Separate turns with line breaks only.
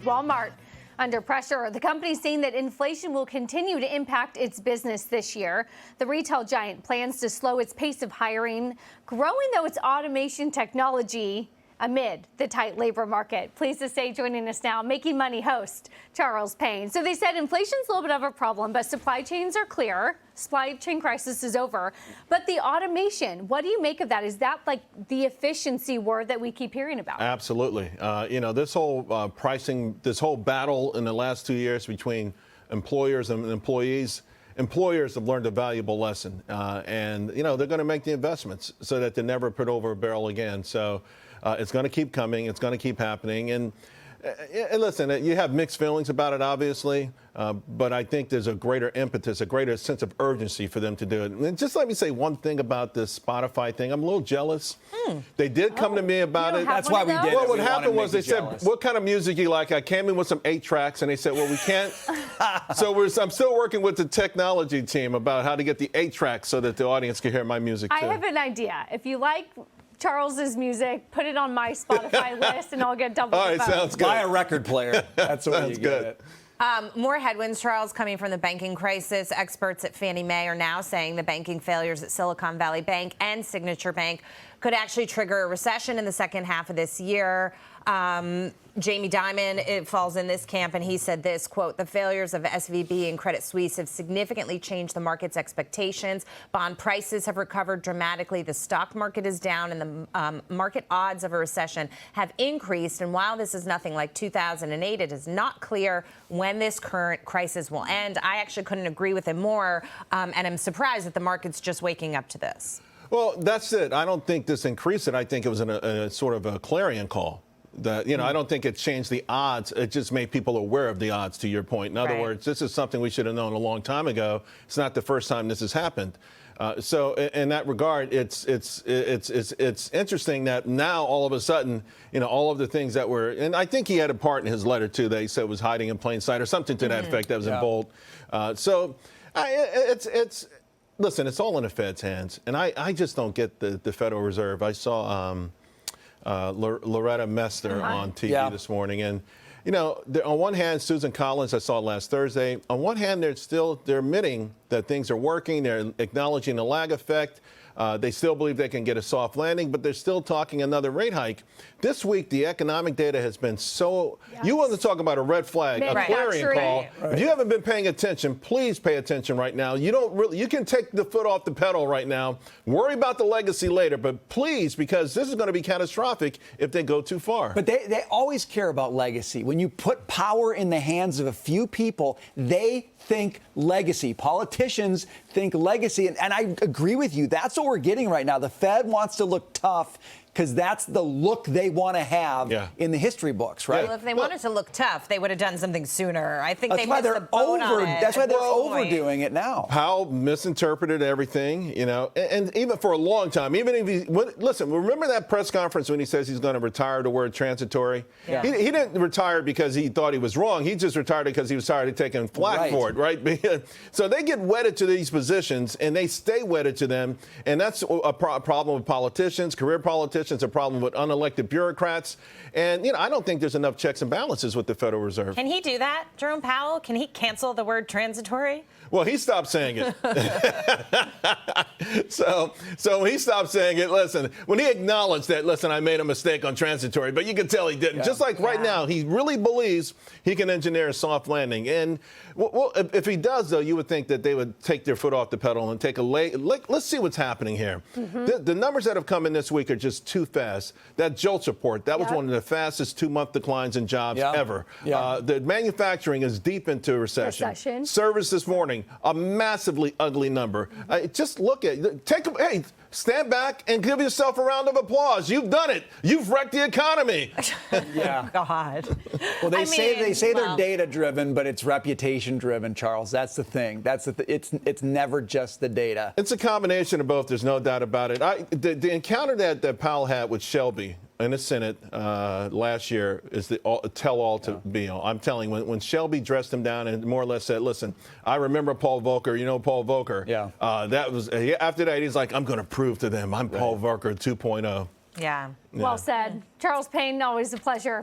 Walmart under pressure. The company's saying that inflation will continue to impact its business this year. The retail giant plans to slow its pace of hiring, growing though its automation technology amid the tight labor market. Pleased to say, joining us now, Making Money host Charles Payne. So they said inflation's a little bit of a problem, but supply chains are clear. Supply chain crisis is over. But the automation, what do you make of that? Is that like the efficiency word that we keep hearing about?
Absolutely. This whole pricing, this whole battle in the last 2 years between employers and employees, employers have learned a valuable lesson. And they're going to make the investments so that they never put over a barrel again. So it's going to keep coming. It's going to keep happening. And listen, you have mixed feelings about it, obviously, but I think there's a greater impetus, a greater sense of urgency for them to do it. And just let me say one thing about this Spotify thing. I'm a little jealous. They did come to me about it.
That's why we did it.
Well, what happened was they said, what kind of music you like? I came in with some 8 tracks, and they said, well, we can't. So I'm still working with the technology team about how to get the 8 tracks so that the audience can hear my music, too.
I have an idea. If you like Charles's music, put it on my Spotify list, and I'll get double the vote.
Sounds good.
Buy a record player. That's what you
good.
get.
More headwinds, Charles, coming from the banking crisis. Experts at Fannie Mae are now saying the banking failures at Silicon Valley Bank and Signature Bank could actually trigger a recession in the second half of this year. Jamie Dimon falls in this camp, and he said this, quote, the failures of SVB and Credit Suisse have significantly changed the market's expectations. Bond prices have recovered dramatically. The stock market is down, and the market odds of a recession have increased. And while this is nothing like 2008, it is not clear when this current crisis will end. I actually couldn't agree with him more, and I'm surprised that the market's just waking up to this.
Well, that's it. I don't think this increased it. I think it was a sort of a clarion call. That, I don't think it changed the odds. It just made people aware of the odds, to your point. In other words, this is something we should have known a long time ago. It's not the first time this has happened. So in that regard, it's interesting that now all of a sudden, all of the things that were, and I think he had a part in his letter, too, that he said was hiding in plain sight or something to that effect that was in bold. Listen, it's all in the Fed's hands. And I just don't get the Federal Reserve. I saw Loretta Mester on TV this morning. And, on one hand, Susan Collins, I saw it last Thursday. On one hand, they're admitting that things are working. They're acknowledging the lag effect. They still believe they can get a soft landing, but they're still talking another rate hike. This week, the economic data has been so. You want to talk about a red flag, a clarion call. If you haven't been paying attention, please pay attention right now. You can take the foot off the pedal right now. Worry about the legacy later, but please, because this is going to be catastrophic if they go too far.
But they always care about legacy. When you put power in the hands of a few people, they think legacy. Politicians think legacy. And I agree with you. That's what we're getting right now. The Fed wants to look tough because that's the look they want to have in the history books, right?
Well, if they wanted to look tough, they would have done something sooner. I think they missed the boat on it.
That's why they're overdoing it now.
Powell misinterpreted everything, and even for a long time, even if listen, remember that press conference when he says he's going to retire the word transitory? Yeah. He didn't retire because he thought he was wrong. He just retired because he was tired of taking flack for it, right? So they get wedded to these positions, and they stay wedded to them, and that's a problem with politicians, career politicians. It's a problem with unelected bureaucrats. And, I don't think there's enough checks and balances with the Federal Reserve.
Can he do that, Jerome Powell? Can he cancel the word transitory?
Well, he stopped saying it. So when he stopped saying it, listen, when he acknowledged that, listen, I made a mistake on transitory, but you can tell he didn't. Yeah. Just like right now, he really believes he can engineer a soft landing. And if he does, though, you would think that they would take their foot off the pedal and take let's see what's happening here. The numbers that have come in this week are just too fast. That JOLTS report, that was one of the fastest 2-month declines in jobs ever. The manufacturing is deep into a recession. Service this morning, a massively ugly number. Just look at hey, stand back and give yourself a round of applause. You've done it. You've wrecked the economy.
God.
Well, they say they're data driven, but it's reputation driven, Charles. That's the thing. It's never just the data.
It's a combination of both. There's no doubt about it. The encounter that Powell had with Shelby in the Senate last year is the tell-all to be-all. I'm telling you, when Shelby dressed him down and more or less said, listen, I remember Paul Volcker. You know Paul Volcker? Yeah. That was after that, he's like, I'm going to prove to them I'm Paul Volcker 2.0.
Yeah.
Well said. Charles Payne, always a pleasure.